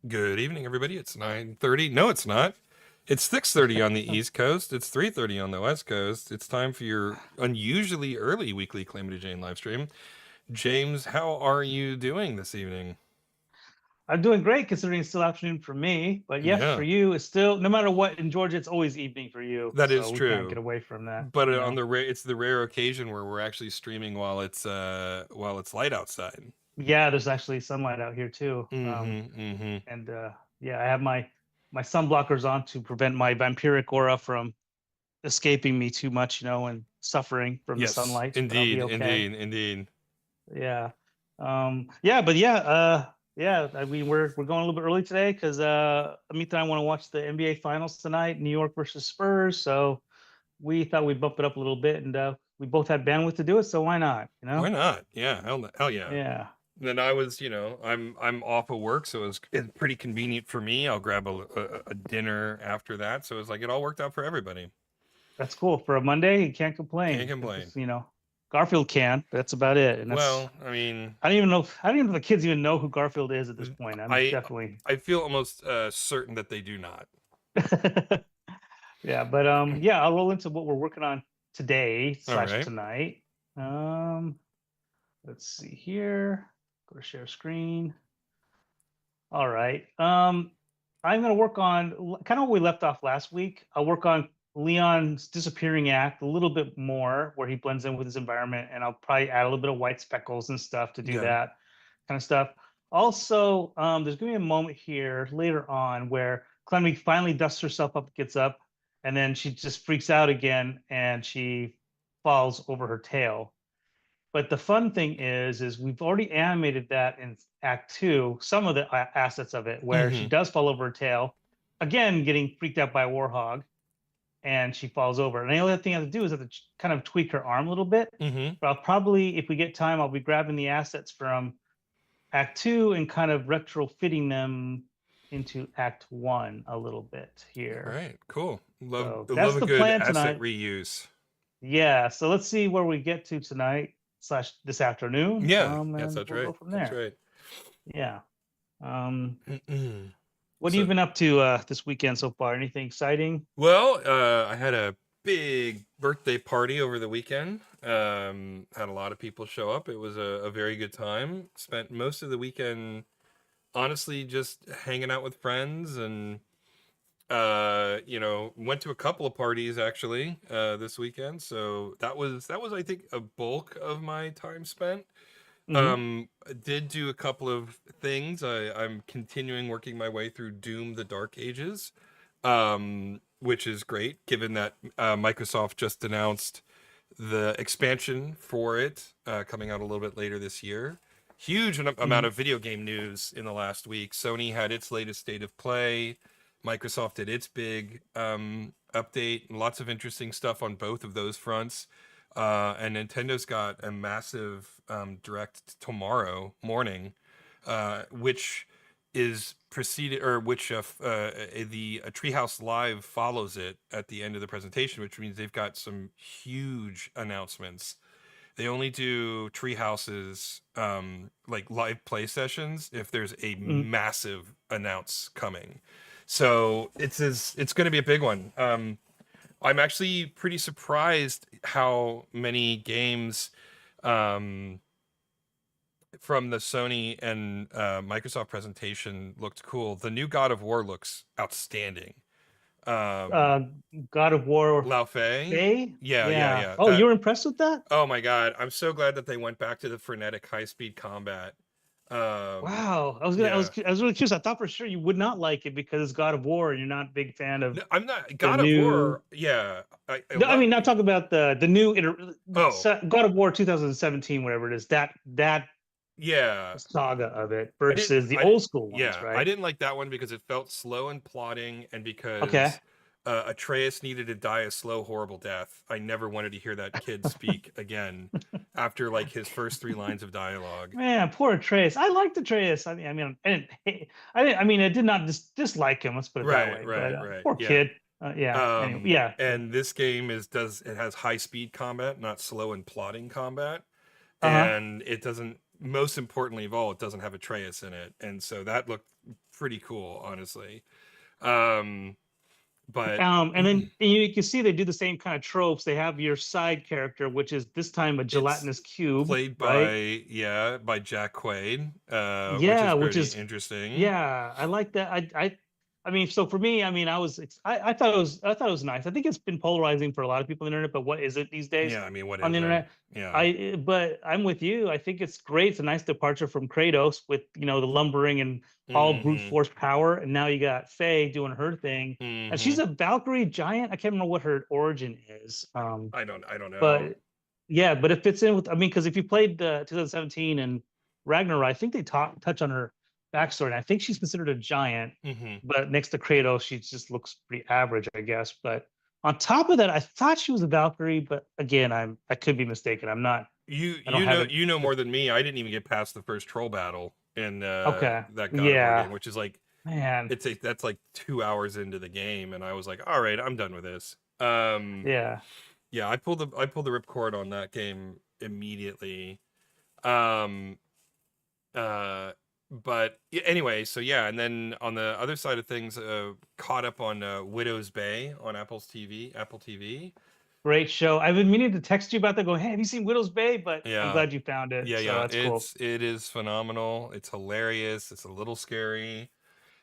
Good evening, everybody. It's 9:30. No, it's not. It's 6:30 on the East Coast. It's 3:30 on the West Coast. It's time for your unusually early weekly Calamity Jane live stream. James, how are you doing this evening? I'm doing great considering it's still afternoon for me. But yes, for Yeah, you, it's still no matter what in Georgia, it's always evening for you. that is So we can't true. get away from that. But on the it's the rare occasion where we're actually streaming while it's light outside. Yeah, there's actually sunlight out here too. Mm-hmm. Mm-hmm. And yeah, I have my sun blockers on to prevent my vampiric aura from escaping me too much, and suffering from the Yes, sunlight. But I'll indeed, be okay. indeed, indeed. Yeah. Yeah, but yeah, I mean we're going a little bit early today because Amit and I want to watch the NBA finals tonight, New York versus Spurs. So we thought we'd bump it up a little bit, and we both had bandwidth to do it, so why not? Why not? Yeah, hell yeah. Yeah, Then I was, I'm off of work, so it's pretty convenient for me. I'll grab a dinner after that, so it's like it all worked out for everybody. that's cool for a Monday. You can't Can't complain. It's complain. just Garfield can, but that's about it. And that's Well, I mean, I don't even know. I don't even know if the kids even know who Garfield is at this point. I'm I definitely I feel almost certain that they do not. yeah, but yeah, I'll roll into what we're working on today All slash right. tonight. Um, let's see here. Go to share screen. All right. I'm going to work on kind of what we left off last week. I'll work on Leon's disappearing act a little bit more, where he blends in with his environment, and I'll probably add a little bit of white speckles and stuff to do Yeah. that kind of stuff. Also, there's going to be a moment here later on where Calamity finally dusts herself up, gets up, and then she just freaks out again, and she falls over her tail. But the fun thing is we've already animated that in Act Two, some of the assets of it, where she Mm-hmm. does fall over her tail, again getting freaked out by a warhog, and she falls over. And the only thing I have to do is have to kind of tweak her arm a little bit. Mm-hmm. But I'll probably, if we get time, I'll be grabbing the assets from Act Two and kind of retrofitting them into Act One a little bit All here. right. Cool. So Love that's a the good plan asset tonight. reuse. Yeah. So let's see where we get to tonight slash this afternoon, Yeah. Yes, and that's we'll go right. from That's there. right. Yeah. Um, what have you So, been up to this weekend so far? Anything exciting? well, I had a big birthday party over the weekend. Had a lot of people show up. It was a very good time. Spent most of the weekend, honestly, just hanging out with friends and, went to a couple of parties actually, this weekend. So that was, I think, a bulk of my time spent. Hmm. Did do a couple of things. I'm continuing working my way through Doom: The Dark Ages, which is great given that Microsoft just announced the expansion for it coming out a little bit later this year. Huge amount Hmm. of video game news in the last week. Sony had its latest state of play. Microsoft did its big update. Lots of interesting stuff on both of those fronts. And Nintendo's got a massive direct tomorrow morning, which is preceded, or which the Treehouse Live follows it at the end of the presentation, which means they've got some huge announcements. They only do Treehouses like live play sessions if there's a Hmm. massive announce coming. So it's going to be a big one. I'm actually pretty surprised how many games um, from the Sony and Microsoft presentation looked cool. The new God of War looks outstanding. Um, Uh, God of War Lao Fei, Faye? yeah, yeah, Yeah. yeah. Oh, you were impressed with that? Oh my God, I'm so glad that they went back to the frenetic high speed combat. Um, Wow. yeah, I was really curious. I thought for sure you would not like it because it's God of War and you're not a big fan of no, I'm not the God of new. War. Yeah, I No, I love. mean, not talking about the new Oh, God of War 2017, whatever it is. That yeah. saga of it I didn't. versus the old school ones, Yeah, I right? didn't like that one because it felt slow and plodding, and Okay. because Atreus needed to die a slow, horrible death. I never wanted to hear that kid speak again after like his first three lines of dialogue. Man, poor Atreus. I liked Atreus. I mean, I did not dislike him. Let's put it that Right, way. But right, right. poor Yeah. kid. Yeah. Anyway, yeah. And this game it has high speed combat, not slow and plodding combat. Uh huh. And it doesn't most importantly of all, it doesn't have Atreus in it, and so that looked pretty cool, honestly. Um, but And then you can see they do the same kind of tropes. They have your side character, which is this time a it's gelatinous cube, played right? by by Jack Quaid, which is Yeah, which pretty is interesting. yeah, I like that. I mean, so for me, I mean, I thought I thought it was nice. I think it's been polarizing for a lot of people on the internet, but what is it these days Yeah, I mean, what on the isn't? internet? Yeah. But I'm with you. I think it's great. It's a nice departure from Kratos with the lumbering and all brute Mm-hmm. force power, and now you got Faye doing her thing, and Mm-hmm. she's a Valkyrie giant. I can't remember what her origin is. I don't know. But yeah, but it fits in with. I mean, because if you played 2017 and Ragnarok, I think they touch on her backstory. And I think she's considered a giant, Mm-hmm. but next to Kratos, she just looks pretty average, I guess. But on top of that, I thought she was a Valkyrie, but again, I could be mistaken. I'm not. I don't have it. You know more than me. I didn't even get past the first troll battle in Okay. that God of War Yeah, game, which is like man. that's like 2 hours into the game, and I was like, all right, I'm done with this. Yeah. Yeah, I pulled the ripcord on that game immediately. Um, but anyway, so yeah, and then on the other side of things, caught up on Widow's Bay on Apple TV. Great show. I've been meaning to text you about that. Going, hey, have you seen Widow's Bay? But I'm Yeah, glad you found it. So yeah. that's cool. It is phenomenal. It's hilarious. It's a little scary.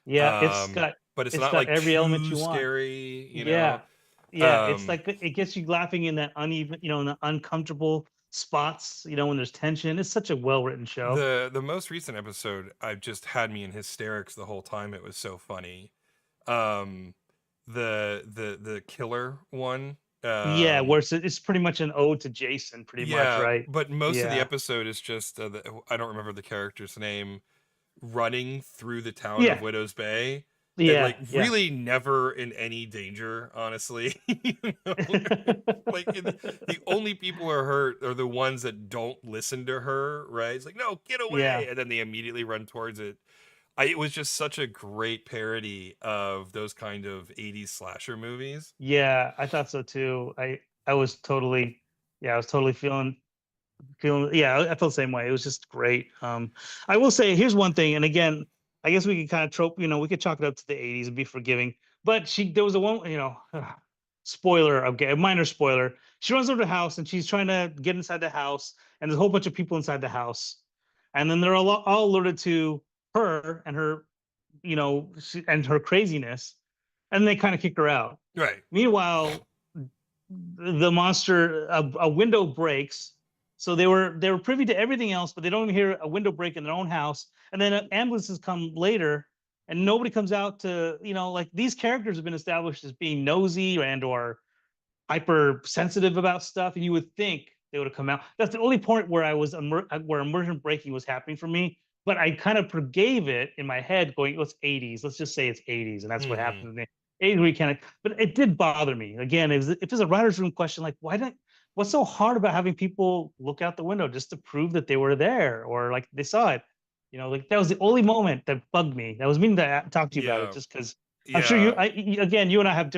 Yeah, Um, but it's it's not got like every element too you want. scary, you know. Yeah. Yeah, it's Um, like it gets you laughing in that uneven, in the uncomfortable spots, when there's tension. It's such a well-written show. the most recent episode, I've just had me in hysterics the whole time. It was so funny. Um, the killer one. Yeah, where it's pretty much an ode to Jason, pretty much, Yeah, right? but most of the Yeah. episode is just I don't remember the character's name, running through the town of Yeah. Widow's Bay, and Yeah. like Yeah. really never in any danger, honestly. You know? Like the only people who are hurt are the ones that don't listen to her, right? It's like, no, get Yeah. away, and then they immediately run towards it. It was just such a great parody of those kind of 80s slasher movies. Yeah, I thought so too. I was totally yeah, I was totally feeling yeah, I felt the same way. It was just great. I will say here's one thing, and again, I guess we could kind of trope, we could chalk it up to the 80s and be forgiving. But there was a one, spoiler, okay, a minor spoiler. She runs over to the house and she's trying to get inside the house, and there's a whole bunch of people inside the house. And then they're all alerted to her and her, and her craziness, and they kind of kick her out. Right. Meanwhile, the monster a window breaks, so they were privy to everything else, but they don't even hear a window break in their own house. And then ambulances come later, and nobody comes out to, like, these characters have been established as being nosy and or hypersensitive about stuff, and you would think they would have come out. That's the only point where where immersion breaking was happening for me. But I kind of forgave it in my head, going, "Let's 80s. Let's just say it's 80s," and that's what Mm-hmm. happened in the 80s. We kind of, but it did bother me. Again, if there's a writer's room question, like, why didn't what's so hard about having people look out the window just to prove that they were there or like they saw it? Like that was the only moment that bugged me. That was meaning to talk to you about it, Yeah. just because I'm sure Yeah. again, you and I have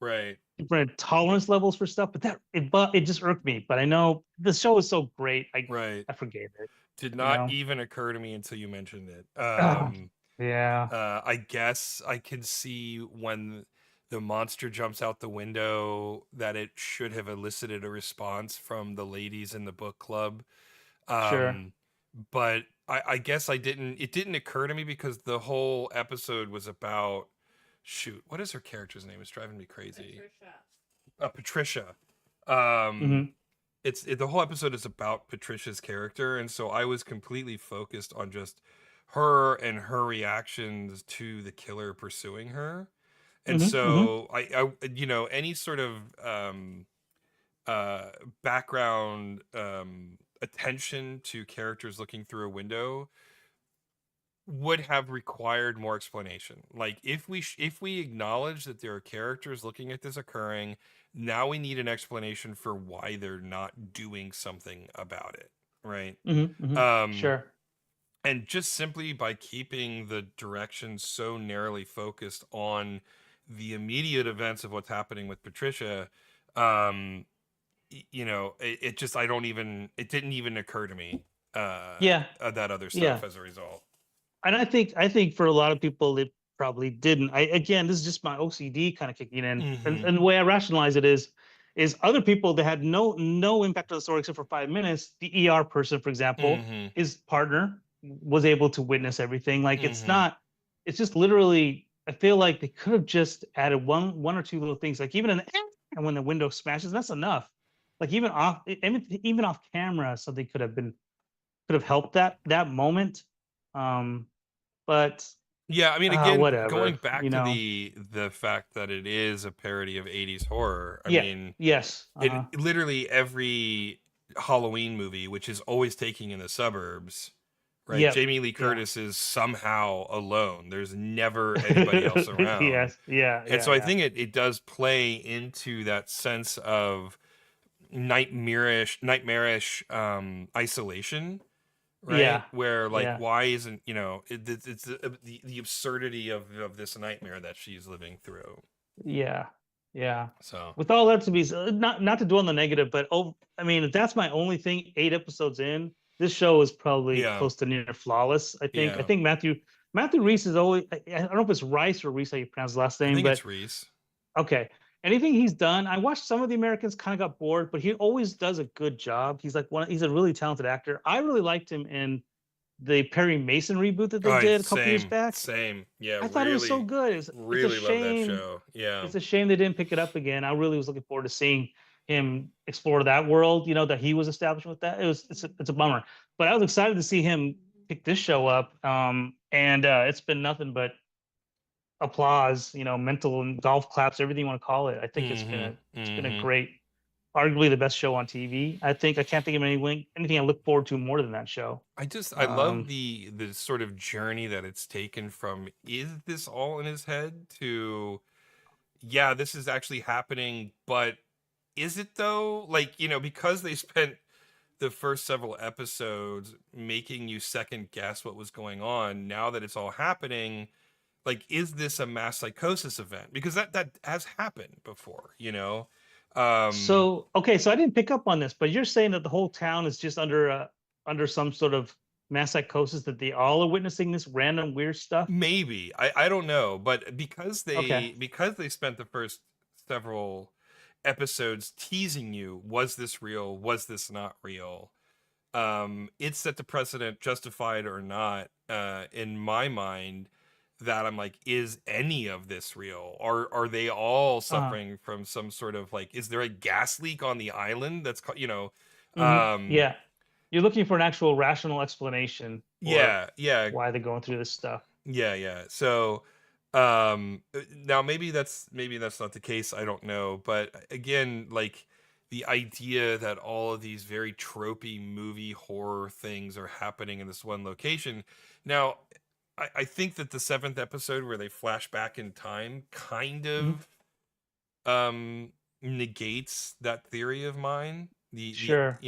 Right. different tolerance levels for stuff, but it just irked me. But I know the show is so great, Right. I forgave it. Did You not know. even occur to me until you mentioned it. Ah, yeah. I guess I can see when the monster jumps out the window that it should have elicited a response from the ladies in the book club. Sure. Um, but I guess I didn't. It didn't occur to me because the whole episode was about. Shoot, what is her character's name? It's driving me crazy. Patricia. Um, Hmm. the whole episode is about Patricia's character, and so I was completely focused on just her and her reactions to the killer pursuing her. And Hmm. Hmm. so any sort of uh background attention to characters looking through a window would have required more explanation. Like if we acknowledge that there are characters looking at this occurring, now we need an explanation for why they're not doing something about it, right? Hmm. Hmm. Um Sure. and just simply by keeping the direction so narrowly focused on the immediate events of what's happening with Patricia, um it just I don't even it didn't even occur to me Yeah, that other stuff yeah. as a result. And I think for a lot of people it probably didn't. I again, this is just my OCD kind of kicking in, Mm-hmm. and the way I rationalize it is other people that had no impact on the story except for 5 minutes. The ER person, for example, Mm-hmm. his partner was able to witness everything. Like it's Mm-hmm. not, it's just literally. I feel like they could have just added one or two little things, like even and when the window smashes, that's enough. Like even off camera, something could have helped that moment. Um, but Yeah, I mean, again, whatever, going back to the fact that it is a parody of 80s horror. I Yeah, mean, yes, it literally every Halloween movie, which is always taking in the suburbs, right? yep, Jamie Lee yeah, Curtis is somehow alone. There's never anybody else around. yes, yeah, And yeah, so I yeah, think it does play into that sense of nightmarish isolation, right? yeah, Where like, yeah, why isn't, it's the absurdity of this nightmare that she's living through. yeah, yeah. So With all that to be not to dwell on the negative, but I mean, if that's my only thing, 8 episodes in, this show is probably yeah, close to near flawless. I think. I yeah, think Matthew Reese is always. I don't know if it's Rice or Reese how you pronounce his last I name, think but it's Reese. okay. Anything he's done, I watched some of the Americans, kind of got bored, but he always does a good job. He's a really talented actor. I really liked him in the Perry Mason reboot that they Oh, did a couple years same, back. same. Yeah, I thought it was so really, good. It's a really love that shame. show. Yeah. It's a shame they didn't pick it up again. I really was looking forward to seeing him explore that world, that he was establishing with that. It's a bummer. But I was excited to see him pick this show up. And it's been nothing but applause, mental and golf claps, everything you want to call it. I think Mm-hmm. it's been a Mm-hmm. great, arguably the best show on TV. I can't think of anything I look forward to more than that show. I love Um, the sort of journey that it's taken from, is this all in his head, to, yeah, this is actually happening, but is it though? Like, because they spent the first several episodes making you second guess what was going on, now that it's all happening, like, is this a mass psychosis event? Because that has happened before, um so okay, so I didn't pick up on this, but you're saying that the whole town is just under some sort of mass psychosis, that they all are witnessing this random weird stuff. maybe, I don't know, but because Okay. they spent the first several episodes teasing you, was this real, was this not real, it set the precedent, justified or not, in my mind, that I'm like, is any of this real? Are they all Uh-huh. suffering from some sort of, like, is there a gas leak on the island that's um Yeah. You're looking for an actual rational explanation for yeah, yeah, why they're going through this stuff. yeah. So now maybe that's not the case, I don't know, but again, like, the idea that all of these very tropey movie horror things are happening in this one location. Now, I think that the seventh episode, where they flash back in time, kind Mhm. of negates that theory of mine. The Sure.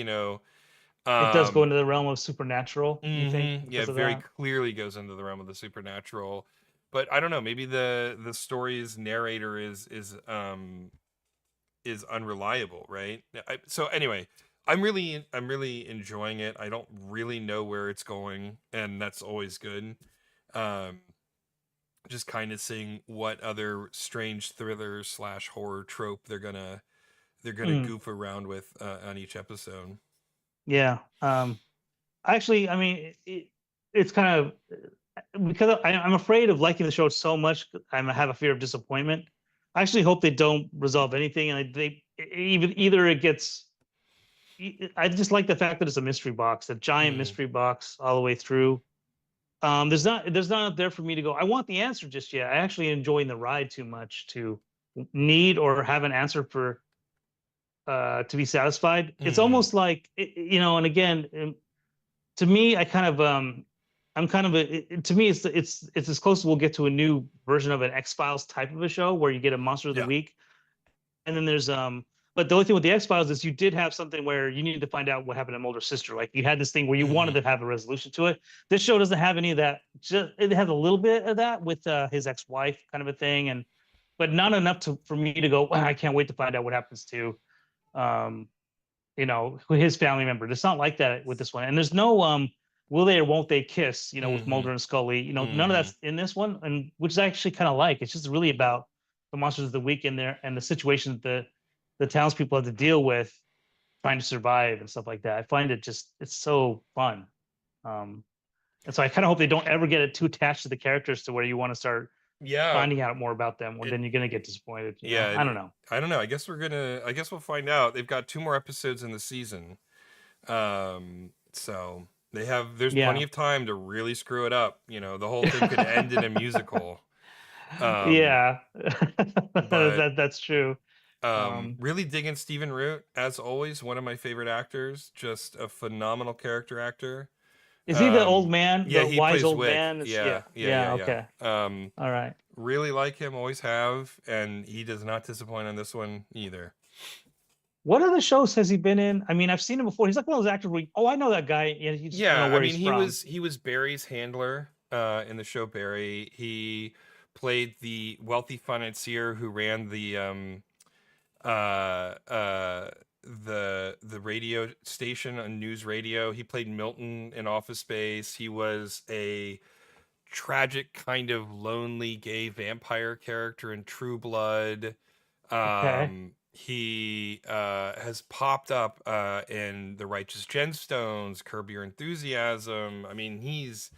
It does go um into the realm of supernatural, you think, yeah, because of very that? clearly goes into the realm of the supernatural. But I don't know, maybe the story's narrator is unreliable, right? So anyway, I'm really enjoying it. I don't really know where it's going, and that's always good. Um, just kind of seeing what other strange thriller slash horror trope they're gonna Mm, goof around with on each episode. yeah. Actually, I mean, it's kind of because I'm afraid of liking the show so much. I have a fear of disappointment. I actually hope they don't resolve anything, and they even either it gets. I just like the fact that it's a mystery box, a giant Mm, mystery box all the way through. There's not enough there for me to go, I want the answer just yet. I actually enjoying the ride too much to need or have an answer for to be satisfied. It's mm-hmm. almost like and again, to me, I'm kind of to me, it's as close as we'll get to a new version of an X-Files type of a show where you get a monster of the Yeah. week, and then there's but the only thing with the X-Files is you did have something where you needed to find out what happened to Mulder's sister. Like you had this thing where you wanted Mm-hmm. to have a resolution to it. This show doesn't have any of that. Just it has a little bit of that with his ex-wife kind of a thing, and but not enough for me to go, wow, I can't wait to find out what happens to um his family member. It's not like that with this one. And there's no will they or won't they kiss, with Mm-hmm. Mulder and Scully. None of Mm-hmm. that's in this one, and which is actually kind of like. It's just really about the monsters of the week in there and the situations that the townspeople have to deal with trying to survive and stuff like that. I find it's so fun. Um, and so I kind of hope they don't ever get it too attached to the characters to where you want to start Yeah. finding out more about them, or It. then you're gonna get disappointed. Yeah. I don't know. I don't know. I guess we'll find out. They've got 2 more episodes in the season. So there's plenty Yeah. of time to really screw it up. The whole thing could end in a musical. Um, Yeah, but that's true. really digging Stephen Root as always. One of my favorite actors. Just a phenomenal character actor. Is he the old man, Yeah, the he wise plays old Wick. man? Yeah, yeah, yeah, Yeah, yeah. okay. All right. Really like him. Always have, and he does not disappoint on this one either. What other shows has he been in? I mean, I've seen him before. He's like one of those actors where, oh, I know that guy. Yeah, you just don't know Yeah, I where mean he's from. he was Barry's handler in the show Barry. He played the wealthy financier who ran uh uh the radio station on news radio. He played Milton in Office Space. He was a tragic kind of lonely gay vampire character in True Blood. Okay. He has popped up in The Righteous Gemstones, Curb Your Enthusiasm. I mean, he's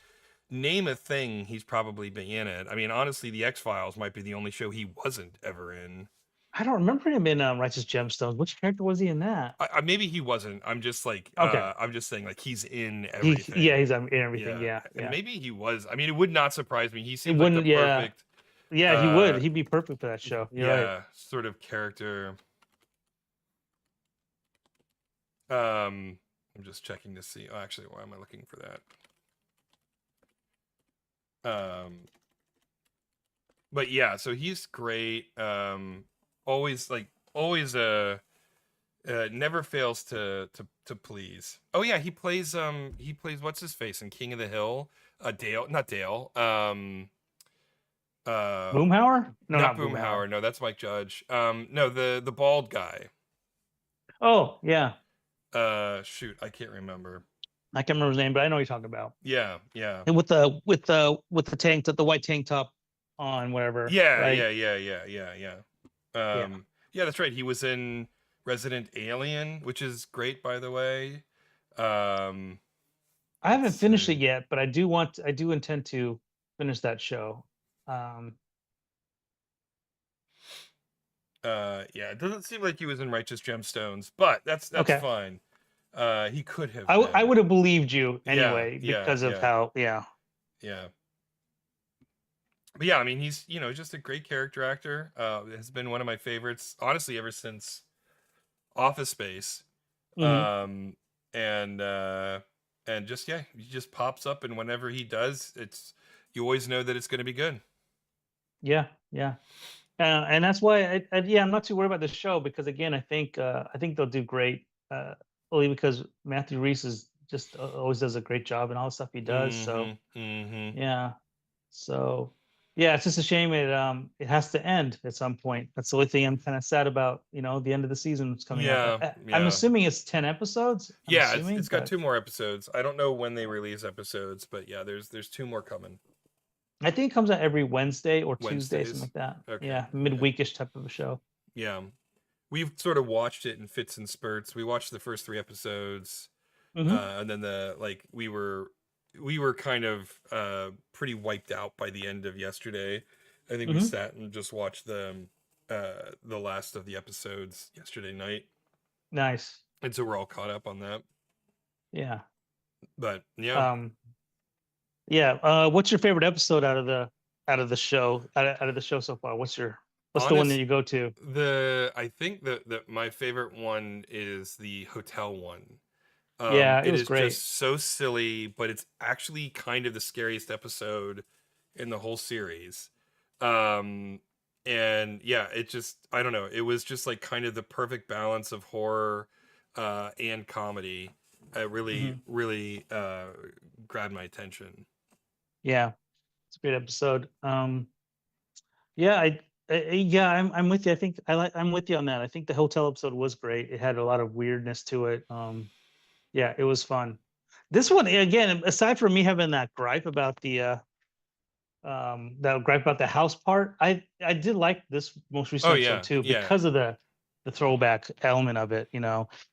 name a thing, he's probably been in it. I mean, honestly, The X Files might be the only show he wasn't ever in. I don't remember him in Righteous Gemstones. Which character was he in that? Maybe he wasn't. Okay. I'm just saying, like he's in Yeah, everything. he's in everything. Yeah, Yeah, and yeah. maybe he was. I mean, it would not surprise me. He It seems like the wouldn't. Yeah, perfect, yeah. He would. uh, He'd be perfect for that show. You're right. yeah, sort of character. I'm just checking to see. Oh, actually, why am I looking for that? But yeah, so he's great. Always never fails to please. Oh yeah, he plays what's his face in King of the Hill. Dale, not Dale. Uh, Boomhauer? No, not not Boomhauer. Boomhauer. No, that's Mike Judge. No, the bald guy. Oh, yeah. Shoot, I can't remember. I can't remember his name, but I know what you're talking about. Yeah, yeah. And with the tank, the white tank top on, whatever, Yeah, right? yeah, yeah, yeah, yeah, yeah. Yeah. Yeah, that's right. He was in Resident Alien, which is great, by the way. Um, I let's haven't finished it see. yet, but I do intend to finish that show. Um, Yeah, it doesn't seem like he was in Righteous Gemstones, but that's okay. fine. He could have I been. would have believed you Yeah, anyway yeah, because of yeah, how, yeah. yeah. But yeah, I mean, he's just a great character actor. Has been one of my favorites, honestly, ever since Office Space. Hmm. Um, and just yeah, he just pops up, and whenever he does, you always know that it's going to be good. Yeah, yeah. And that's why yeah, I'm not too worried about the show because again, I think they'll do great. Only because Matthew Reese is just always does a great job and all the stuff he does. So Mm-hmm. Mm-hmm. yeah. So yeah, it's just a shame it has to end at some point. That's the only thing I'm kind of sad about. The end of the season is coming up. Yeah, I'm yeah, assuming it's 10 episodes. I'm yeah. assuming, It's got but 2 more episodes. I don't know when they release episodes, but yeah, there's 2 more coming. I think it comes out every Wednesday or Tuesday, something Wednesdays. like that. Okay. Yeah, Okay. midweekish type of a show. Yeah. We've sort of watched it in fits and spurts. We watched the first 3 episodes, Hmm. and then we were kind of pretty wiped out by the end of yesterday. I think we Hmm. sat and just watched the last of the episodes yesterday night, Nice. and so we're all caught up on that. Yeah. But yeah, Um, yeah. What's your favorite episode out of the show out of the show so far? What's the one that honest, you go to? I think that my favorite one is the hotel one. Yeah, it It was is great. just so silly, but it's actually kind of the scariest episode in the whole series. Um, and yeah, it just, I don't know, it was just like kind of the perfect balance of horror and comedy. It really, Hmm. really grabbed my attention. Yeah, it's a great episode. Yeah, Yeah, I'm with you. I think I'm with you on that. I think the hotel episode was great. It had a lot of weirdness to it. Yeah, it was fun. This one again, aside from me having that gripe about the house part, I did like this most Oh recent episode yeah, too yeah, because of the throwback element of it.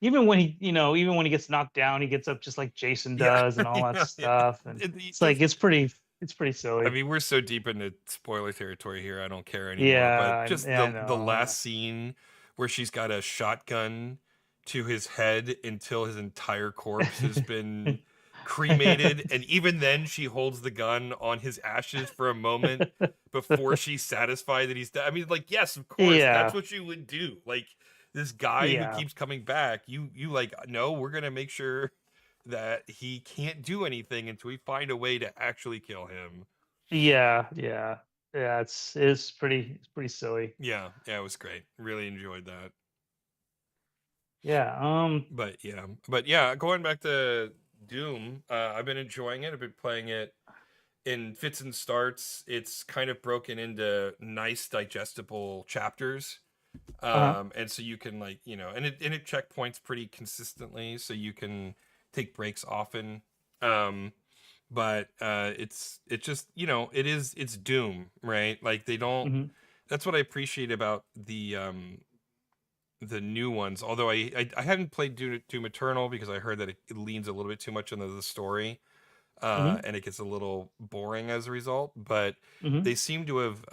Even when he gets knocked down, he gets up just like Jason yeah, does and all that yeah, yeah. stuff, and It it's like just, it's pretty I silly. mean, we're so deep into spoiler territory here. I don't care anymore. But Yeah, just yeah, I the know. Yeah. last scene where she's got a shotgun to his head until his entire corpse has been cremated, and even then she holds the gun on his ashes for a moment before she's satisfied that he's dead. I mean, like, yes, of course, that's Yeah, what you would do. Like this guy who yeah, keeps coming back, you like, no, we're gonna make sure that he can't do anything until we find a way to actually kill him. yeah. It's pretty silly. Yeah, yeah, it was great. Really enjoyed that. Yeah. But yeah, going back to Doom, I've been enjoying it. I've been playing it in fits and starts. It's kind of broken into nice, digestible chapters, Uh-huh. and so you can, like, and it checkpoints pretty consistently, so you can take breaks often. Um, but it's just, it's Doom, right? Like they don't. Hmm. That's what I appreciate about the new ones. Although I hadn't played Doom Eternal because I heard that it leans a little bit too much into the story, Hmm. and it gets a little boring as a result. But Hmm. they seem to have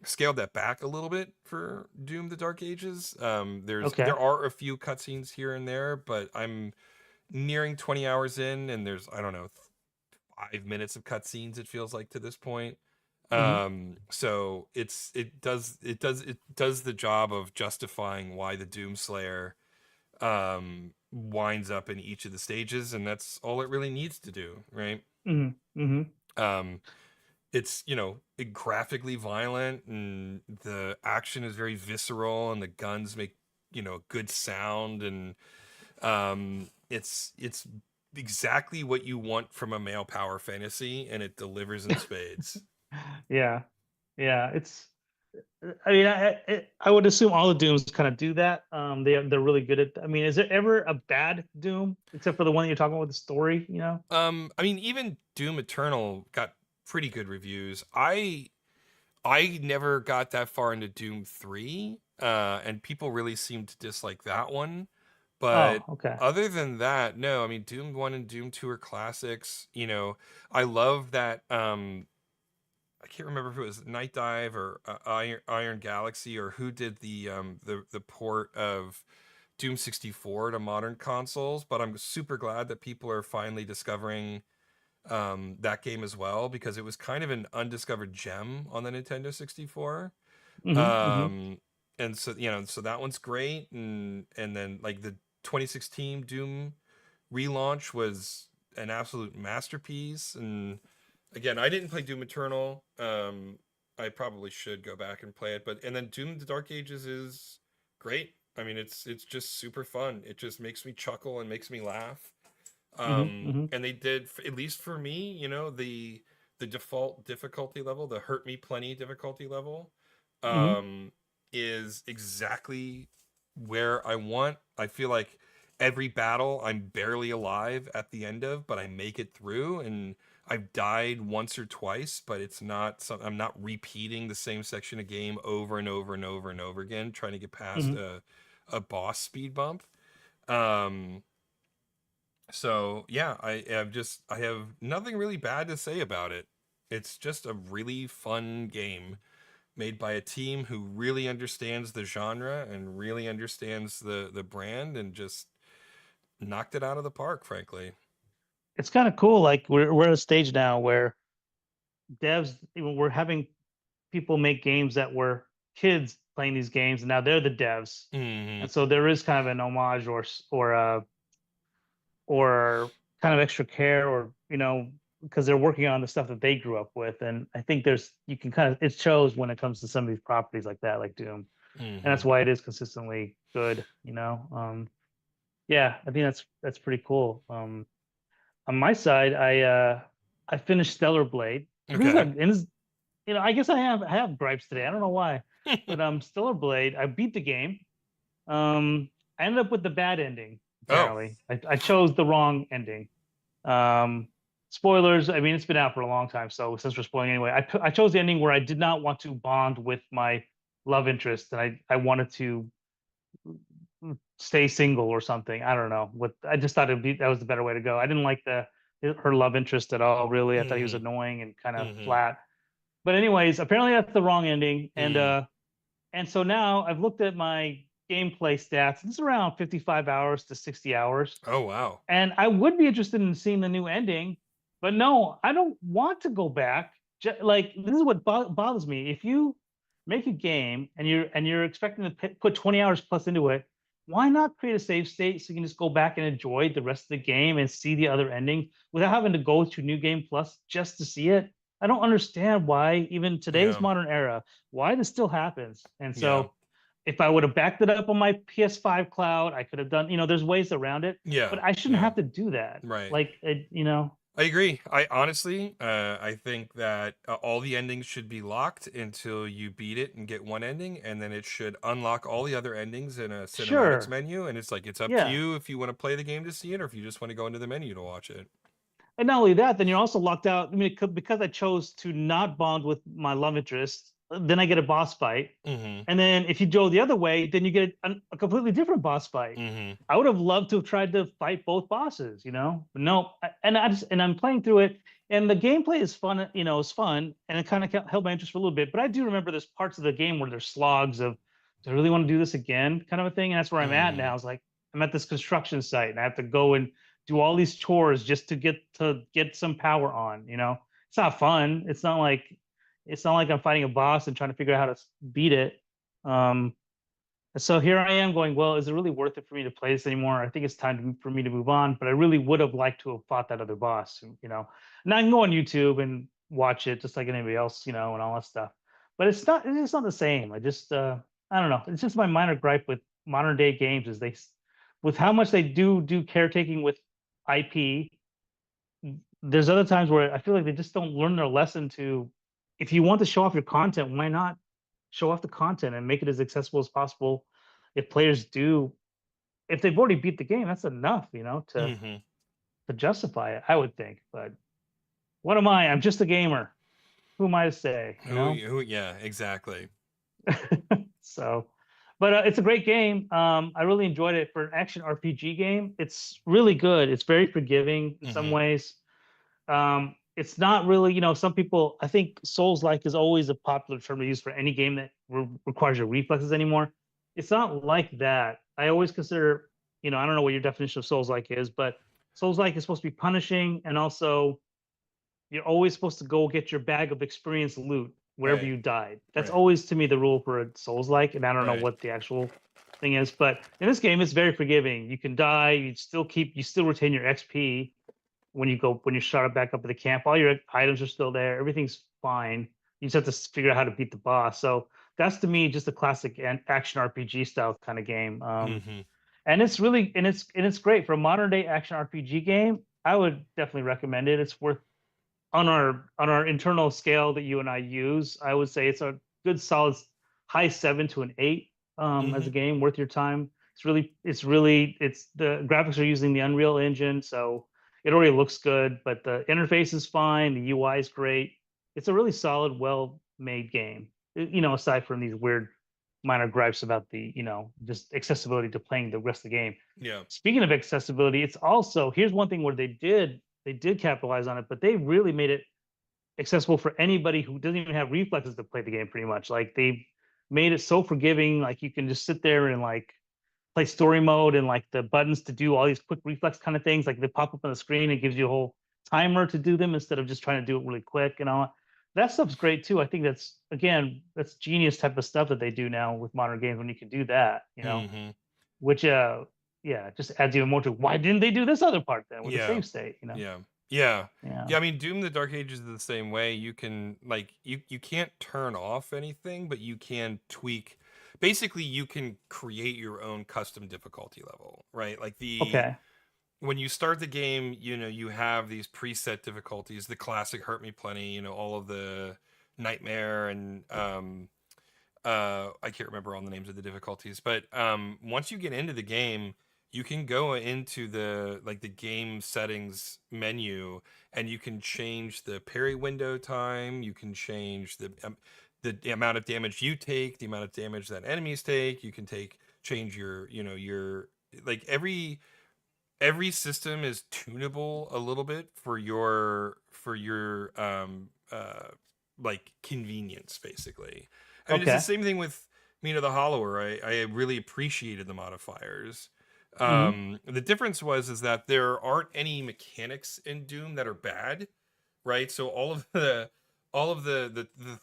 scaled that back a little bit for Doom: The Dark Ages. There Okay. are a few cutscenes here and there, but I'm nearing 20 hours in, and there's, I don't know, 5 minutes of cutscenes, it feels like, to this point. Hmm. So it does the job of justifying why the Doomslayer winds up in each of the stages, and that's all it really needs to do, right? Hmm. Hmm. um it's, graphically violent, and the action is very visceral, and the guns make, good sound, and it's exactly what you want from a male power fantasy, and it delivers in spades. Yeah. Yeah. I mean, I would assume all the Dooms kind of do that. They're really good at. I mean, is there ever a bad Doom except for the one you're talking about with the story? You know? I mean, even Doom Eternal got pretty good reviews. I never got that far into Doom 3, and people really seemed to dislike that one. Oh, But okay. other than that, no, I mean, Doom 1 and Doom 2 are classics. I love that. I can't remember if it was Night Dive or Iron Galaxy, or who did the port of Doom 64 to modern consoles, but I'm super glad that people are finally discovering that game as well, because it was kind of an undiscovered gem on the Nintendo 64. Hmm. Hmm. Um, and so, so that one's great, and then, like, the 2016 Doom relaunch was an absolute masterpiece. And again, I didn't play Doom Eternal. I probably should go back and play it, but and then Doom: The Dark Ages is great. I mean, it's just super fun. It just makes me chuckle and makes me laugh. Hmm. Hmm. And they did, at least for me, the default difficulty level, the hurt me plenty difficulty level, Hmm. um, is exactly where I want. I feel like every battle I'm barely alive at the end of, but I make it through, and I've died once or twice, but it's not some, I'm not repeating the same section of game over and over and over and over again, trying to get past Hmm. a boss speed bump. Um, so yeah, I have nothing really bad to say about it. It's just a really fun game made by a team who really understands the genre and really understands the brand, and just knocked it out of the park, frankly. It's kind of cool. Like we're at a stage now where devs, even we're having people make games that were kids playing these games, and now they're the devs, Hmm. and so there is kind of an homage or kind of extra care, or because they're working on the stuff that they grew up with. And I think you can kind of, it shows when it comes to some of these properties like that, like Doom, and that's Hmm. why it is consistently good. Yeah, I think that's pretty cool. On my side, I finished Stellar Blade. The reason Okay. I guess I have gripes today. I don't know why. But Stellar Blade, I beat the game. I ended up with the bad ending. Oh. Apparently, I chose the wrong ending. Um, Spoilers. I mean, it's been out for a long time, so since we're spoiling anyway, I chose the ending where I did not want to bond with my love interest, and I wanted to stay single or something. I don't know. What I just thought that was the better way to go. I didn't like the her love interest at all. Really, I thought he was Mm-hmm. annoying and kind of Mm-hmm. flat. But anyways, apparently that's the wrong ending, Mm. and so now I've looked at my gameplay stats. It's around 55 hours to 60 hours. Oh wow. And I would be interested in seeing the new ending, but no, I don't want to go back. Like this is what bothers me. If you make a game and you're expecting to put 20 hours plus into it, why not create a save state so you can just go back and enjoy the rest of the game and see the other ending without having to go to New Game Plus just to see it? I don't understand why, even today's Yeah. modern era, why this still happens. And Yeah. so if I would have backed it up on my PS5 cloud, I could have done, there's ways around it, Yeah. but I shouldn't Yeah. have to do that. Right. Like, I agree. I honestly, I think that all the endings should be locked until you beat it and get one ending, and then it should unlock all the other endings in a cinematics sure. menu. And it's like it's up to Yeah. you if you want to play the game to see it, or if you just want to go into the menu to watch it. And not only that, then you're also locked out. I mean, because I chose to not bond with my love interest, then I get a boss fight. Mm-hmm. And then if you go the other way, then you get a completely different boss fight. Mm-hmm. I would have loved to have tried to fight both bosses, but no. And I'm playing through it, and the gameplay is fun. It's fun, and it kind of held my interest for a little bit. But I do remember there's parts of the game where there's slogs of, do I really want to do this again, kind of a thing. And that's where I'm at Mm-hmm. now. It's like I'm at this construction site, and I have to go and do all these chores just to get some power on. It's not fun. It's not like I'm fighting a boss and trying to figure out how to beat it. Um, so here I am going, well, is it really worth it for me to play this anymore? I think it's time for me to move on, but I really would have liked to have fought that other boss. Now I can go on YouTube and watch it just like anybody else, and all that stuff. But it's not the same. I don't know. It's just my minor gripe with modern day games is with how much they do caretaking with IP. There's other times where I feel like they just don't learn their lesson to, if you want to show off your content, why not show off the content and make it as accessible as possible? If players do, if they've already beat the game, that's enough, Mm-hmm. to justify it, I would think. But what am I? I'm just a gamer. Who am I to say, Who? Yeah. Exactly. So, but it's a great game. I really enjoyed it for an action RPG game. It's really good. It's very forgiving in some Mm-hmm. ways. It's not really, some people, I think Souls like is always a popular term to use for any game that requires your reflexes anymore. It's not like that. I always consider, I don't know what your definition of Souls like is, but Souls like is supposed to be punishing, and also you're always supposed to go get your bag of experience loot wherever Right. you died. That's Right. always to me the rule for a Souls like, and I don't know Right. what the actual thing is, but in this game it's very forgiving. You can die, you still retain your XP when you start back up at the camp. All your items are still there. Everything's fine. You just have to figure out how to beat the boss. So that's to me just a classic action RPG style kind of game. Mm-hmm. And it's great for a modern day action RPG game. I would definitely recommend it. It's worth, on our internal scale that you and I use. I would say it's a good solid high 7 to an 8 as Mm-hmm. a game worth your time. It's the graphics are using the Unreal Engine, so it already looks good, but the interface is fine, the UI is great. It's a really solid, well-made game. Aside from these weird minor gripes about just accessibility to playing the rest of the game. Yeah. Speaking of accessibility, it's also, here's one thing where they did capitalize on it, but they really made it accessible for anybody who doesn't even have reflexes to play the game pretty much. Like they made it so forgiving, like you can just sit there and like play story mode, and like the buttons to do all these quick reflex kind of things, like they pop up on the screen. It gives you a whole timer to do them instead of just trying to do it really quick and all. That stuff's great too. I think that's genius type of stuff that they do now with modern games when you can do that, Mm-hmm. which yeah, just adds even more to why didn't they do this other part then with the Yeah. save state. Yeah. Yeah. Yeah. Yeah, I mean Doom the Dark Ages is the same way. You can like you can't turn off anything, but you can tweak. Basically, you can create your own custom difficulty level, right? Like the Okay. when you start the game, you have these preset difficulties, the classic Hurt Me Plenty, all of the Nightmare and I can't remember all the names of the difficulties, but once you get into the game, you can go into the like the game settings menu, and you can change the parry window time. You can change the amount of damage you take, the amount of damage that enemies take. You can change your, you know, your like every system is tunable a little bit for your like convenience, basically. I mean, it's the Okay. same thing with Mina the Hollower. I really appreciated the modifiers. Hmm. The difference was is that there aren't any mechanics in Doom that are bad, right? So all of the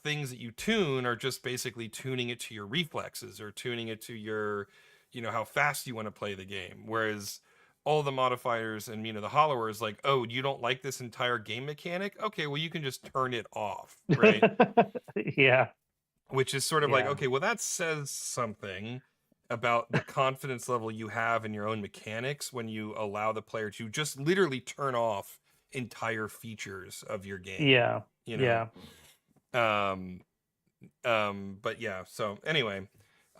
things that you tune are just basically tuning it to your reflexes or tuning it to your, you know, how fast you want to play the game. Whereas all the modifiers and, you know, the Hollower is like, oh, you don't like this entire game mechanic? Okay, well, you can just turn it off, right? Yeah. Which is sort of like, Yeah. okay, well, that says something about the confidence level you have in your own mechanics when you allow the player to just literally turn off entire features of your game, Yeah. you know. Yeah. um but yeah, so anyway,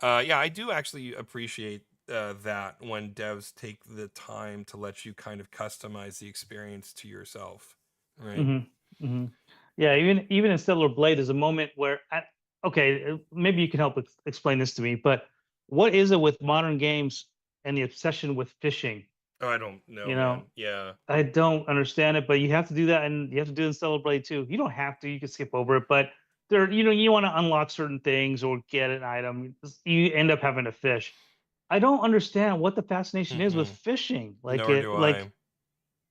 yeah, I do actually appreciate that when devs take the time to let you kind of customize the experience to yourself, right? Hmm. Hmm. Yeah, even in Stellar Blade, there's a moment where okay, maybe you can help explain this to me, but what is it with modern games and the obsession with fishing? Oh, I don't know, You man. know, Yeah. I don't understand it, but you have to do that, and you have to do it in Stellar Blade too. You don't have to; you can skip over it, but there, you want to unlock certain things or get an item, you end up having to fish. I don't understand what the fascination is with Mm-mm. fishing. Nor do I.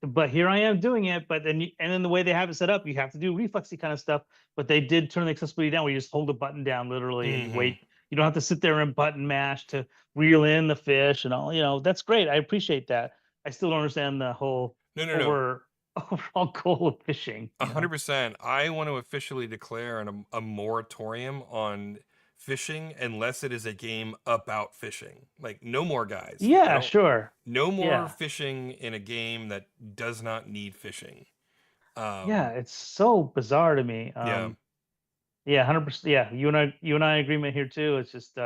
But here I am doing it. But then, and then the way they have it set up, you have to do reflexy kind of stuff. But they did turn the accessibility down, where you just hold the button down literally, and you Mm-hmm. wait. You don't have to sit there and button mash to reel in the fish and all. That's great. I appreciate that. I still don't understand the whole No, no, no. over overall goal of fishing. 100%. I want to officially declare a moratorium on fishing unless it is a game about fishing. Like, no more, guys. I Yeah, don't. sure. No more Yeah, fishing in a game that does not need fishing. yeah. Um, It's so bizarre to me. yeah. Yeah, 100%. Yeah, you and I agreement here too. It's just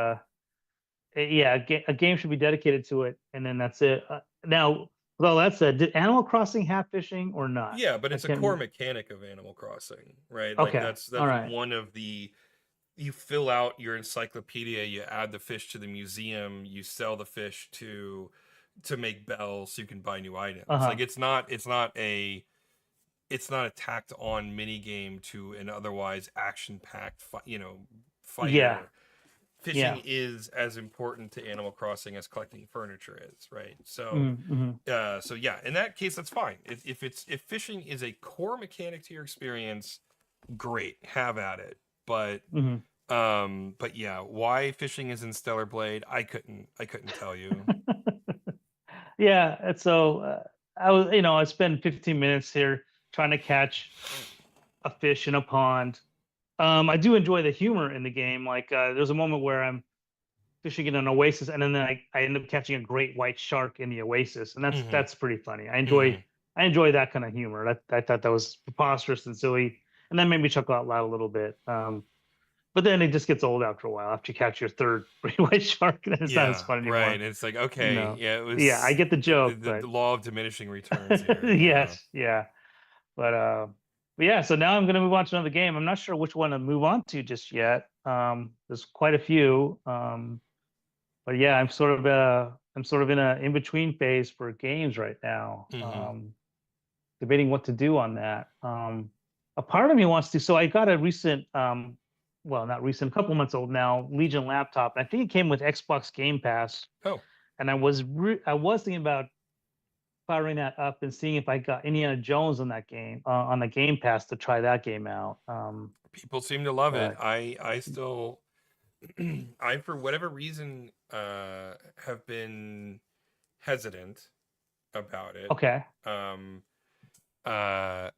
yeah, a game should be dedicated to it, and then that's it. Now, with all that said, did Animal Crossing have fishing or not? Yeah, but I it's a can't core remember. mechanic of Animal Crossing, right? Like Okay, all that's right. one of the, you fill out your encyclopedia, you add the fish to the museum, you sell the fish to make bells so you can buy new items. Like Uh-huh. it's not a tacked on mini game to an otherwise action packed Yeah, fighter. Fishing yeah. is as important to Animal Crossing as collecting furniture is, right? So Mm-hmm. so yeah, in that case, that's fine. If fishing is a core mechanic to your experience, great, have at it. Hmm. But yeah, why fishing is in Stellar Blade, I couldn't tell you. Yeah, and so I spent 15 minutes here trying to catch a fish in a pond. I do enjoy the humor in the game. Like, there's a moment where I'm fishing in an oasis, and then I end up catching a great white shark in the oasis, and that's Hmm. that's pretty funny. I Hmm. enjoy I enjoy that kind of humor. I thought that was preposterous and silly, and that made me chuckle out loud a little bit. But then it just gets old after a while. After you catch your third great white shark, then it's not as Yeah, fun right. anymore. It's like, You okay, know? yeah, it Yeah, I was get the the, joke, the, but the law of diminishing returns here. Yeah. yes, yeah, but yeah. So now I'm gonna move on to another game. I'm not sure which one to move on to just yet. There's quite a few. But yeah, I'm sort of in a in between phase for games right now. Hmm. Debating what to do on that. A part of me wants to. So I got a recent, well, not recent, a couple months old now, Legion laptop. I think it came with Xbox Game Pass, Oh, and I was thinking about firing that up and seeing if I got Indiana Jones on that game on the Game Pass to try that game out. people seem to love it. But I still I, for whatever reason, have been hesitant about it. okay. Um, uh,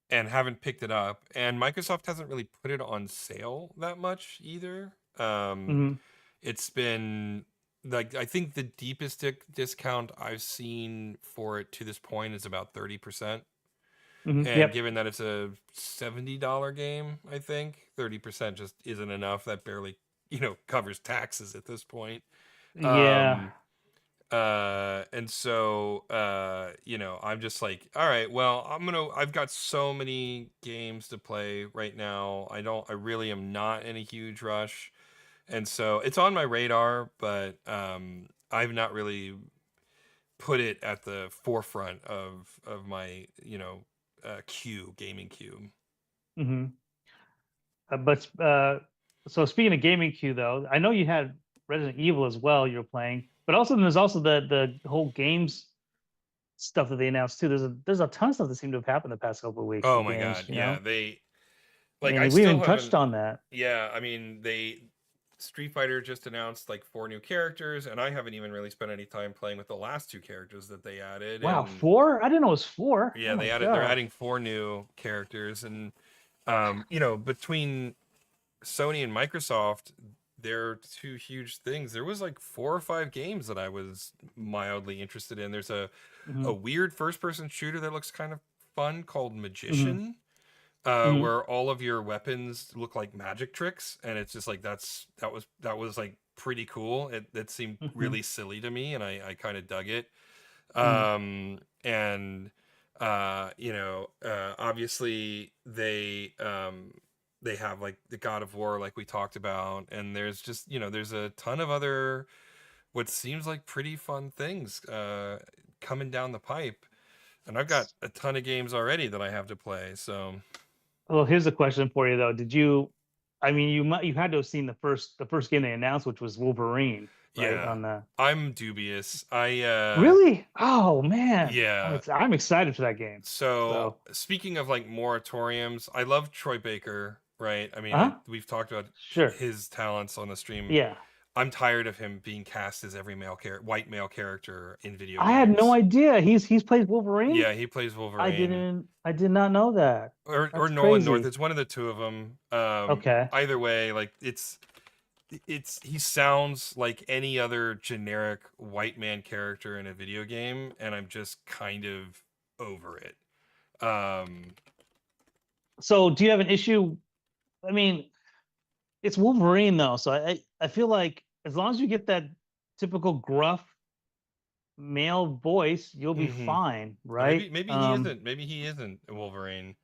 and haven't picked it up. And Microsoft hasn't really put it on sale that much either. Hmm. It's been like, I think the deepest discount I've seen for it to this point is about 30%. And Yep. given that it's a $70 game, I think 30% just isn't enough. That barely, covers taxes at this point. Yeah. Um, and so I'm just like, all right, well, I've got so many games to play right now. I really am not in a huge rush. And so it's on my radar, but I've not really put it at the forefront of my gaming queue. hmm but so speaking of gaming queue, though, I know you had Resident Evil as well. You're playing, but also there's also the whole games stuff that they announced too. There's a ton of stuff that seemed to have happened the past couple of weeks Oh with my games. god, yeah, they I I mean, we still even touched haven't. on that. Yeah, I mean, they Street Fighter just announced like four new characters, and I haven't even really spent any time playing with the last two characters that they added. Wow, And four? I didn't know it was four. Oh yeah, my they're gosh. adding four new characters, and between Sony and Microsoft, they're two huge things. There was like four or five games that I was mildly interested in. There's a hmm weird first person shooter that looks kind of fun called hmm Magician, hmm where all of your weapons look like magic tricks, and it's just like that was like pretty cool. That seemed hmm really silly to me, and I kind of dug it. hmm And obviously they have like the God of War, like we talked about, and there's just there's a ton of other what seems like pretty fun things coming down the pipe, and I've got a ton of games already that I have to play. So Well, here's a question for you though. Did you? I mean, you had to have seen the first game they announced, which was Wolverine, right? yeah, On the I'm dubious. Really? Oh man, Yeah. I'm excited for that game. So So, speaking of like moratoriums, I love Troy Baker, right? I mean, huh? we've talked about Sure. his talents on the stream. Yeah. I'm tired of him being cast as every white male character in video I had no games. idea he's played Wolverine. Yeah, he plays Wolverine, I did not know that. or That's Nolan North. crazy. It's one of the two of them. Okay. Either way, like he sounds like any other generic white man character in a video game, and I'm just kind of over it. Um, So, do you have an issue? I mean, it's Wolverine though, so I feel like as long as you get that typical gruff male voice, you'll be hmm fine, Maybe right? he isn't a Wolverine.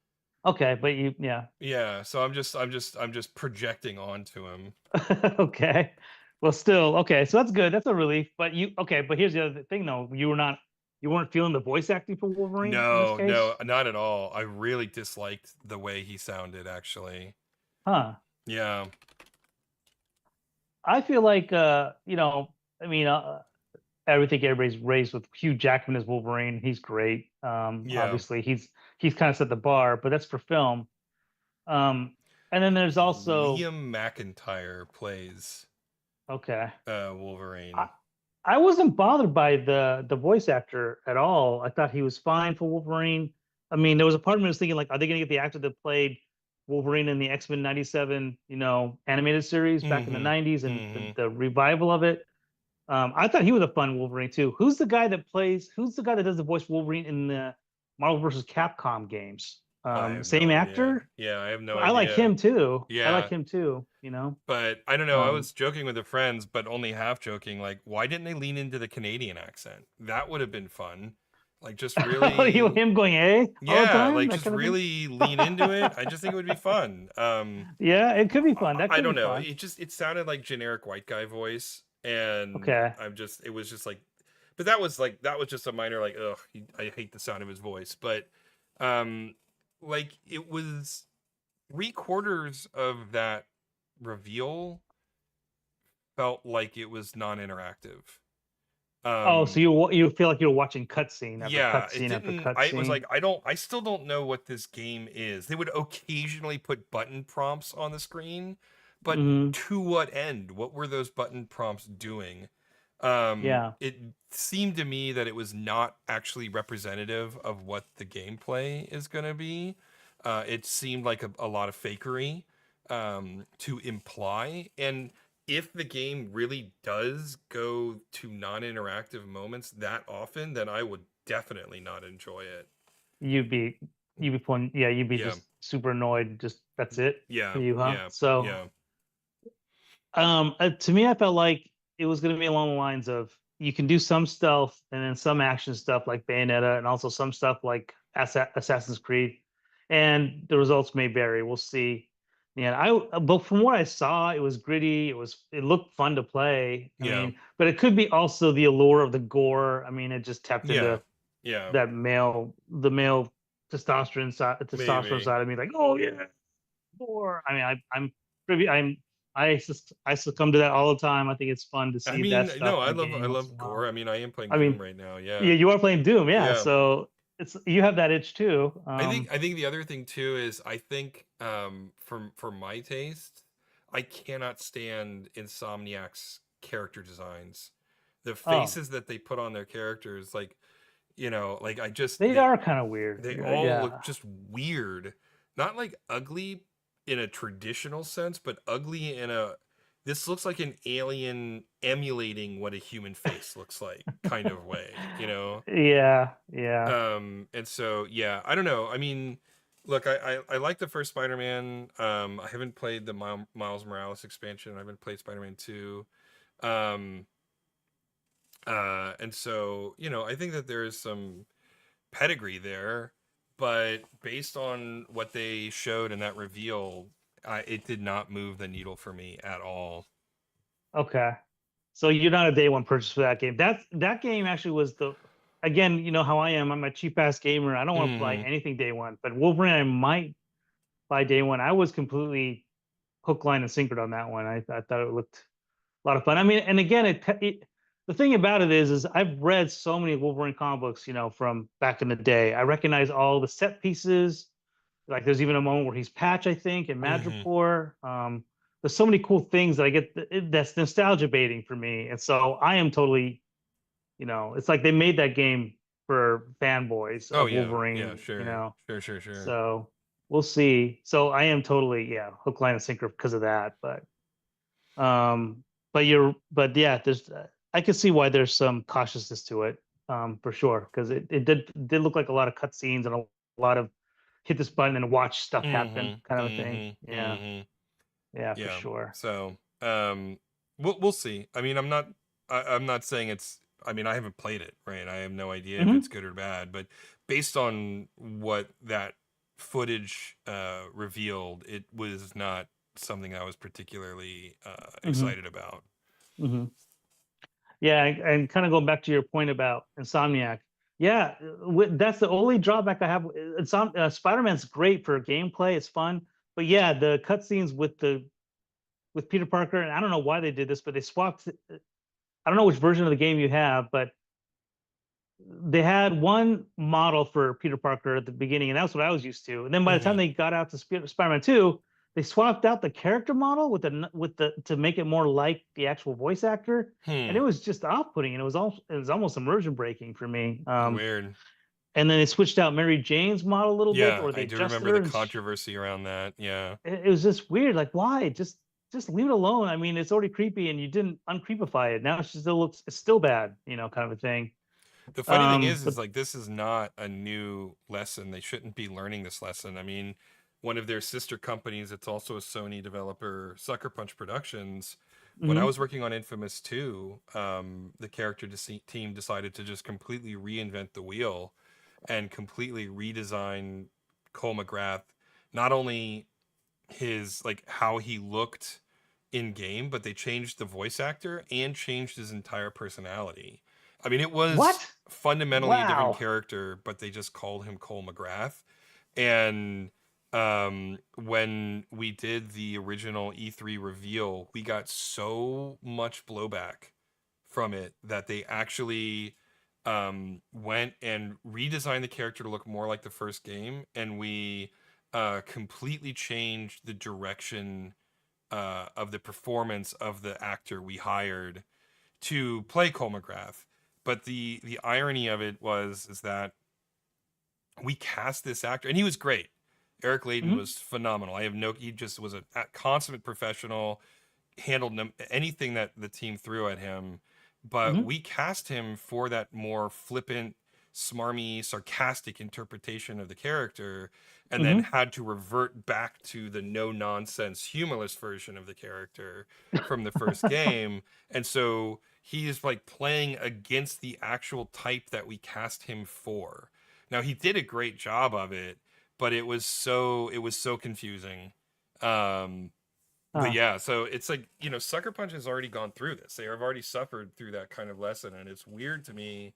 Okay, but yeah. Yeah, so I'm just projecting onto him. Okay. Well, still, okay, so that's good. That's a relief. But okay, but here's the other thing though. You weren't feeling the voice acting for Wolverine in this No, no, case? not at all. I really disliked the way he sounded actually. Huh. Yeah. I feel like I mean, I think everybody's raised with Hugh Jackman as Wolverine. He's great. Yeah. Obviously he's kind of set the bar, but that's for film. Um, and then there's also Liam McIntyre plays okay. I, Wolverine. I wasn't bothered by the voice actor at all. I thought he was fine for Wolverine. I mean, there was a part of me was thinking like, are they going to get the actor that played Wolverine in the X-Men '97, animated series back in the Mhm. '90s and the, Mhm. the revival of it? I thought he was a fun Wolverine too. Who's the guy that does the voice Wolverine in the Marvel versus Capcom games? I have Same no idea. actor? Yeah, I have no I like idea. him too. I like Yeah. him too. But I don't know. I Um, was joking with the friends, but only half joking. Like, why didn't they lean into the Canadian accent? That would have been fun. Like, just really, him going A all the yeah, time, like that just kind of thing. really lean into it. I just think it would be fun. Yeah, it could be fun. That I could don't be know. fun. It sounded like generic white guy voice, and Okay. it was just like, but that was just a minor like, ugh, I hate the sound of his voice. But, um, like it was 3/4 of that reveal felt like it was non-interactive. Oh, so Um, you feel like you're watching cutscene after yeah, it cutscene after didn't. I was cutscene. like, I still don't know what this game is. They would occasionally put button prompts on the screen, but hmm to what end? What were those button prompts doing? Yeah. It seemed to me that it was not actually representative of what the gameplay is going to be. It seemed like a lot of fakery to imply. And if the game really does go to non-interactive moments that often, then I would definitely not enjoy it. You'd be. you'd be pulling, yeah, you'd be Yeah. just super annoyed. Just that's it for Yeah. you, huh? Yeah. So, Yeah. to me, I felt like it was going to be along the lines of you can do some stealth and then some action stuff like Bayonetta, and also some stuff like Assassin's Creed, and the results may vary. We'll see. Yeah, but from what I saw, it was gritty. It looked fun to play. I Yeah. mean, but it could be also the allure of the gore. I mean, it just tapped Yeah. into Yeah. the male testosterone Maybe. side of me, like, oh yeah, gore. I mean, privy, I succumb to that all the time. I think it's fun to I see mean, that stuff no, in I a love game once in a gore. while. I mean, I am playing I Doom mean, right now. Yeah. yeah, you are playing Doom, yeah. Yeah. So it's you have that itch too. I think the other thing too is I think for my taste, I cannot stand Insomniac's character designs. The Oh, faces that they put on their characters, like like they are kind of weird. they Yeah, all look yeah. just weird. Not like ugly in a traditional sense, but ugly in a this looks like an alien emulating what a human face looks like kind of way. Yeah, yeah. And so yeah, I don't know. I mean, look, I like the first Spider-Man. I haven't played the Miles Morales expansion. I haven't played Spider-Man 2. Um and so, I think that there is some pedigree there, but based on what they showed in that reveal, it did not move the needle for me at all. Okay. So you're not a day one purchase for that game. That game actually was the again, you know how I am. I'm a cheap ass gamer. I don't want to buy Hmm. anything day one, but Wolverine I might buy day one. I was completely hook, line, and sinker on that one. I thought it looked a lot of fun. I mean, and again, the thing about it is I've read so many Wolverine comic books, from back in the day. I recognize all the set pieces. Like there's even a moment where he's Patch, I think, and Hmm. Madripoor. There's so many cool things that I get that's nostalgia baiting for me, and so I am totally, it's like they made that game for fanboys Oh of yeah, yeah, Wolverine, sure, sure, sure, sure. So we'll see. So I am totally, yeah, hook, line, and sinker because of that. Um, but yeah, I can see why there's some cautiousness to it, for sure, because it did look like a lot of cutscenes and a lot of hit this button and watch stuff happen Hmm. kind of a thing. Hmm. Yeah, Hmm. yeah, for Yeah. sure. So, we'll see. I mean, I'm not saying it's. I mean, I haven't played it, right? I have no idea if it's Hmm. good or bad, but based on what that footage revealed, it was not something I was particularly Hmm. excited about. Hmm. Yeah, and kind of going back to your point about Insomniac. Yeah, that's the only drawback I have. Spider-Man's great for gameplay; it's fun. But yeah, the cutscenes with Peter Parker, and I don't know why they did this, but they swapped. I don't know which version of the game you have, but they had one model for Peter Parker at the beginning, and that's what I was used to. And then by the time Hmm. they got out to Spider-Man 2, they swapped out the character model with the to make it more like the actual voice actor, and it Hmm. was just off-putting, and it was almost immersion breaking for me. Weird. And then they switched out Mary Jane's model a little bit, Yeah, or I they do adjusted remember her, the and controversy around that. Yeah. it was just weird. Like, why? Just leave it alone. I mean, it's already creepy, and you didn't uncreepify it. Now it's still bad, kind of a thing. The funny thing is But like this is not a new lesson. They shouldn't be learning this lesson. I mean, one of their sister companies, it's also a Sony developer, Sucker Punch Productions. When I mhm. was working on Infamous 2, the team decided to just completely reinvent the wheel and completely redesign Cole McGrath. Not only his like how he looked in game, but they changed the voice actor and changed his entire personality. I mean, it was What? fundamentally a different Wow. character, but they just called him Cole McGrath. And when we did the original E3 reveal, we got so much blowback from it that they actually went and redesigned the character to look more like the first game, and we completely changed the direction of the performance of the actor we hired to play Cole McGrath. But the irony of it was is that we cast this actor, and he was great. Eric Layden Mhm. was phenomenal. He just was a consummate professional, handled anything that the team threw at him. But Mhm. we cast him for that more flippant, smarmy, sarcastic interpretation of the character, and then Hmm. had to revert back to the no nonsense, humorless version of the character from the first game. And so he is like playing against the actual type that we cast him for. Now he did a great job of it, but it was so confusing. Um, but Huh. yeah, so it's like, Sucker Punch has already gone through this. They have already suffered through that kind of lesson, and it's weird to me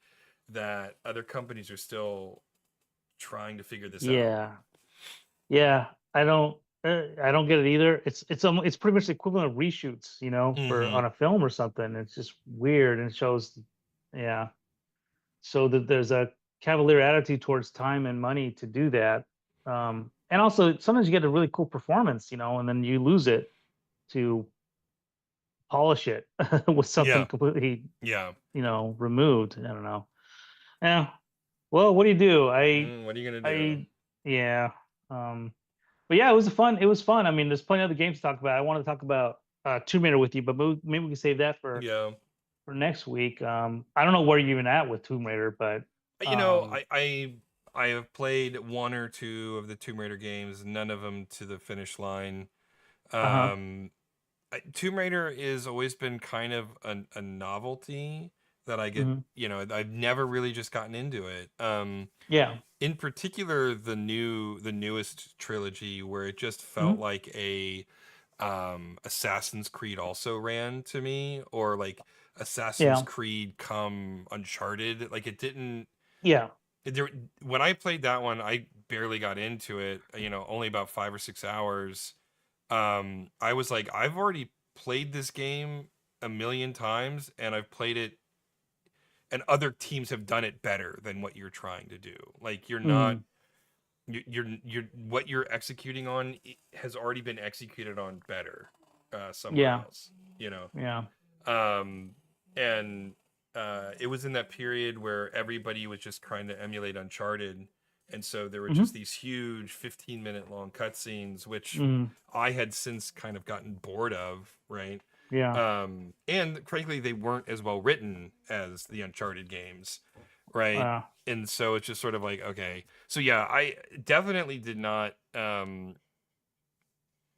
that other companies are still trying to figure this out. Yeah. Yeah. I don't get it either. It's pretty much the equivalent of reshoots, for Mm-hmm. on a film or something. It's just weird and it shows, yeah. So that there's a cavalier attitude towards time and money to do that. And also sometimes you get a really cool performance, and then you lose it to polish it with something Yeah, completely, yeah. removed. I don't know. Yeah. Well, what do you do? What are you gonna do? I, yeah. Um, but yeah, it was fun. I mean, there's plenty of other games to talk about. I want to talk about Tomb Raider with you, but maybe we can save that Yeah. for next week. I don't know where you're even at with Tomb Raider, but You know, um, I have played one or two of the Tomb Raider games, none of them to the finish line. uh-huh. Um, Tomb Raider has always been kind of a novelty that I get. Hmm. I've never really just gotten into it. Yeah. In particular, the newest trilogy, where it just felt Hmm. like a Assassin's Creed also ran to me, or like Assassin's Yeah. Creed come Uncharted. Like it didn't. Yeah. There, when I played that one, I barely got into it. Only about 5 or 6 hours. I was like, I've already played this game a million times, and I've played it, and other teams have done it better than what you're trying to do. Like you're not, Mm. you're what you're executing on has already been executed on better somewhere Yeah. else. You know, Yeah. um, and it was in that period where everybody was just trying to emulate Uncharted, and so there were just Hmm. these huge 15-minute long cutscenes, which Mm. I had since kind of gotten bored of, right? Yeah. And frankly, they weren't as well written as the Uncharted games, right? Uh, And so it's just sort of like, okay, so yeah, I definitely did not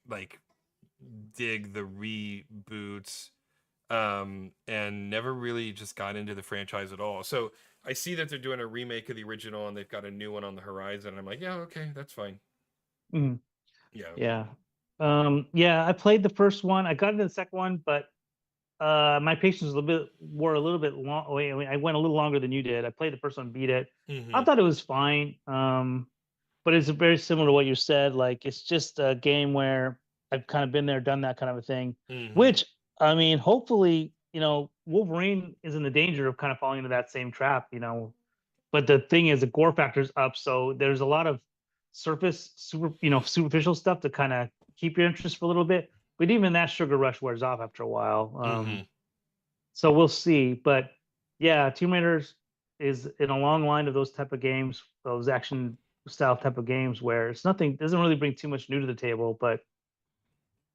like dig the reboots, and never really just got into the franchise at all. So I see that they're doing a remake of the original and they've got a new one on the horizon. I'm like, yeah, okay, that's fine. mm. Yeah. Yeah. Yeah, I played the first one. I got into the second one, but my patience was a little bit long. Wait, I went a little longer than you did. I played the first one, beat it. I Mm-hmm. thought it was fine. But it's very similar to what you said. Like it's just a game where I've kind of been there, done that kind of a thing. Mm-hmm. Which I mean, hopefully, Wolverine is in the danger of kind of falling into that same trap. But the thing is, the gore factor's up, so there's a lot of superficial stuff to kind of keep your interest for a little bit. But even that sugar rush wears off after a while. Mm-hmm. So we'll see. But yeah, Tomb Raider is in a long line of those type of games, those action style type of games where it's nothing doesn't really bring too much new to the table. But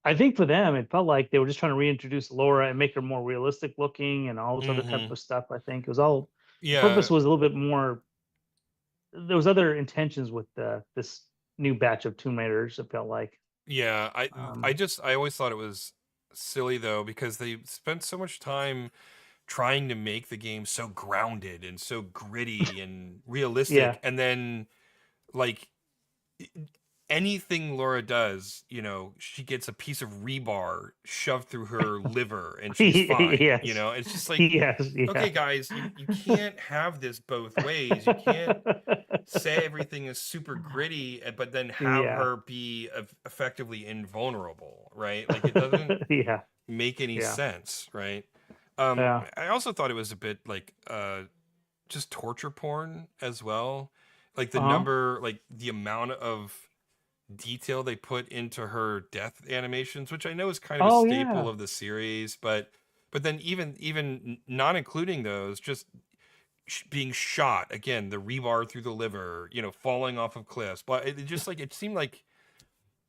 I think for them, it felt like they were just trying to reintroduce Laura and make her more realistic looking and all this other type Mm-hmm. of stuff. I think it was all the Yeah. purpose was a little bit more. There was other intentions with this new batch of Tomb Raiders. It felt like. Yeah. I I Um, just I always thought it was silly though, because they spent so much time trying to make the game so grounded and so gritty and realistic, yeah, and then like anything Laura does, she gets a piece of rebar shoved through her liver and she's fine. yes, It's just like, yes, okay, yeah. guys, you can't have this both ways. You can't say everything is super gritty, but then have Yeah. her be effectively invulnerable, right? Like it doesn't Yeah. make any Yeah. sense, right? Yeah. I also thought it was a bit like just torture porn as well. Like Uh-huh. like the amount of detail they put into her death animations, which I know is kind of a Oh staple yeah. of the series, but then even not including those, just being shot again, the rebar through the liver, falling off of cliffs. But it just like it seemed like,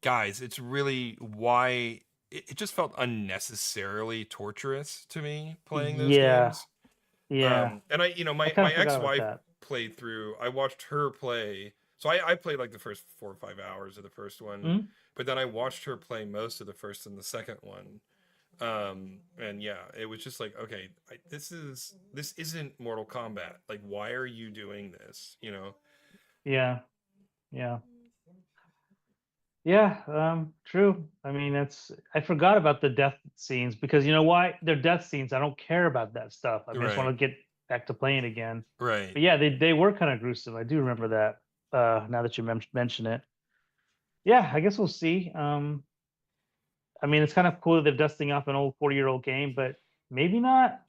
guys, it's really why it just felt unnecessarily torturous to me playing those Yeah. games. Yeah. And I, I my kind my of forgot about ex-wife that. played through. I watched her play. So I played like the first 4 or 5 hours of the first one, Mhm. but then I watched her play most of the first and the second one. And yeah, it was just like, okay, this isn't Mortal Kombat. Like, why are you doing this? You know? Yeah, yeah. Yeah, true. I mean, I forgot about the death scenes because you know why? They're death scenes. I don't care about that stuff. I mean, I just want Right, to get back to playing again. right. But yeah, they were kind of gruesome. I do remember that. Now that you mention it, yeah, I guess we'll see. I mean, it's kind of cool that they're dusting off an old 40-year-old game, but maybe not.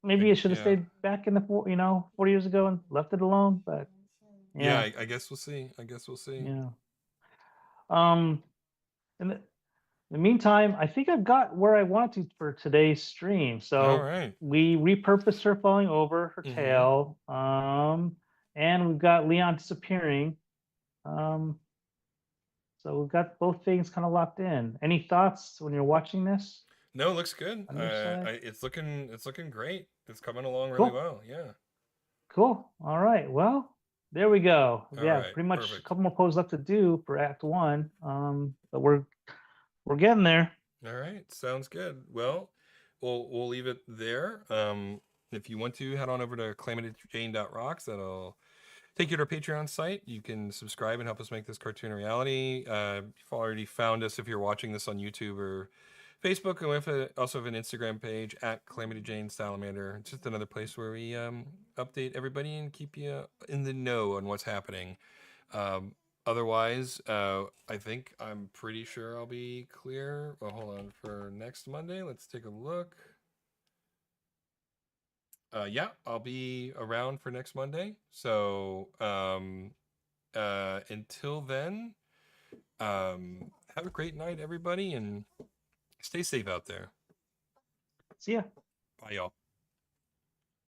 Maybe it should have Yeah, stayed back in the 40 years ago and left it alone. But yeah. yeah, I guess we'll see. I guess we'll see. yeah. Um, in the meantime, I think I've got where I wanted to for today's stream. All So right. we repurposed her falling over her Mm-hmm. tail, and we've got Leon disappearing. Um, so we've got both things kind of locked in. Any thoughts when you're watching this No, it looks good. on your side? It's looking great. It's coming along really Cool. well. Yeah. Cool. All right. Well, there we go. All Yeah, right. pretty much a Perfect. couple more poses left to do for Act One. But we're getting there. All right. Sounds good. Well, we'll leave it there. If you want to head on over to calamitygene.rocks, that'll take you to our Patreon site. You can subscribe and help us make this cartoon a reality. You've already found us if you're watching this on YouTube or Facebook, and also have an Instagram page at Calamity Jane Salamander. It's just another place where we update everybody and keep you in the know on what's happening. Um, Otherwise, I think I'm pretty sure I'll be clear. Well, hold on for next Monday. Let's take a look. Yeah, I'll be around for next Monday. So until then, have a great night, everybody, and stay safe out there. See ya. Bye, y'all.